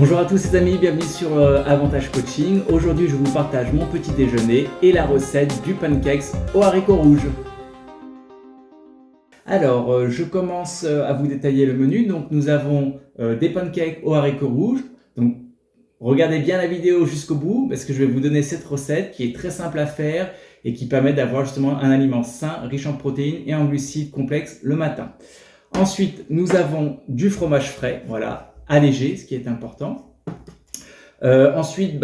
Bonjour à tous les amis, bienvenue sur Avantage Coaching. Aujourd'hui je vous partage mon petit déjeuner et la recette du pancakes aux haricots rouges. Alors je commence à vous détailler le menu. Donc nous avons des pancakes aux haricots rouges. Donc regardez bien la vidéo jusqu'au bout parce que je vais vous donner cette recette qui est très simple à faire et qui permet d'avoir justement un aliment sain, riche en protéines et en glucides complexes le matin. Ensuite nous avons du fromage frais, voilà, allégé, ce qui est important. Ensuite,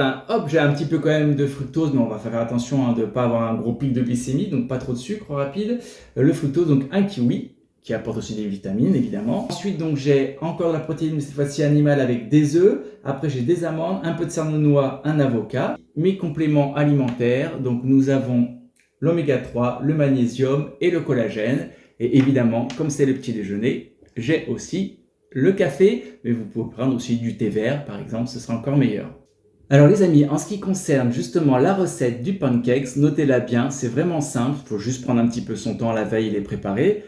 j'ai un petit peu quand même de fructose, mais on va faire attention de ne pas avoir un gros pic de glycémie, donc pas trop de sucre rapide. Le fructose, donc un kiwi, qui apporte aussi des vitamines évidemment. Ensuite, donc j'ai encore de la protéine, mais cette fois-ci animale avec des œufs. Après, j'ai des amandes, un peu de cerneau de noix, un avocat. Mes compléments alimentaires, donc nous avons l'oméga 3, le magnésium et le collagène. Et évidemment, comme c'est le petit déjeuner, j'ai aussi le café, mais vous pouvez prendre aussi du thé vert par exemple, ce sera encore meilleur. Alors les amis, en ce qui concerne justement la recette du pancakes, notez-la bien, c'est vraiment simple, il faut juste prendre un petit peu son temps la veille et les préparer.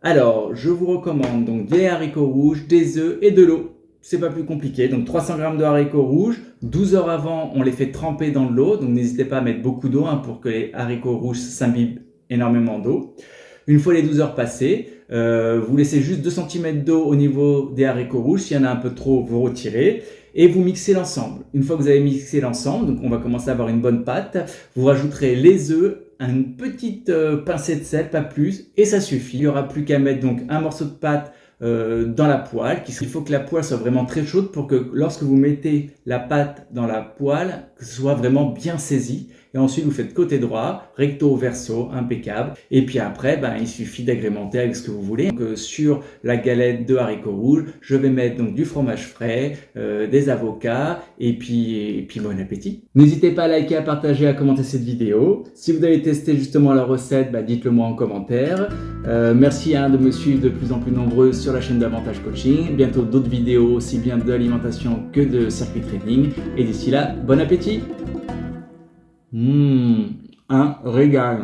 Alors je vous recommande donc des haricots rouges, des œufs et de l'eau, c'est pas plus compliqué. Donc 300 g de haricots rouges, 12 heures avant on les fait tremper dans de l'eau, donc n'hésitez pas à mettre beaucoup d'eau pour que les haricots rouges s'imbibent énormément d'eau. Une fois les 12 heures passées, vous laissez juste 2 cm d'eau au niveau des haricots rouges. S'il y en a un peu trop, vous retirez et vous mixez l'ensemble. Une fois que vous avez mixé l'ensemble, donc on va commencer à avoir une bonne pâte, vous rajouterez les œufs, une petite pincée de sel, pas plus, et ça suffit. Il n'y aura plus qu'à mettre donc un morceau de pâte dans la poêle. Il faut que la poêle soit vraiment très chaude pour que lorsque vous mettez la pâte dans la poêle, que ce soit vraiment bien saisi. Et ensuite, vous faites côté droit, recto verso, impeccable. Et puis après, il suffit d'agrémenter avec ce que vous voulez. Donc, sur la galette de haricots rouges, je vais mettre donc du fromage frais, des avocats et puis bon appétit. N'hésitez pas à liker, à partager, à commenter cette vidéo. Si vous avez testé justement la recette, dites-le moi en commentaire. Merci de me suivre de plus en plus nombreux sur la chaîne d'Avantage Coaching. Bientôt d'autres vidéos aussi bien de l'alimentation que de circuit training. Et d'ici là, bon appétit! Un régal.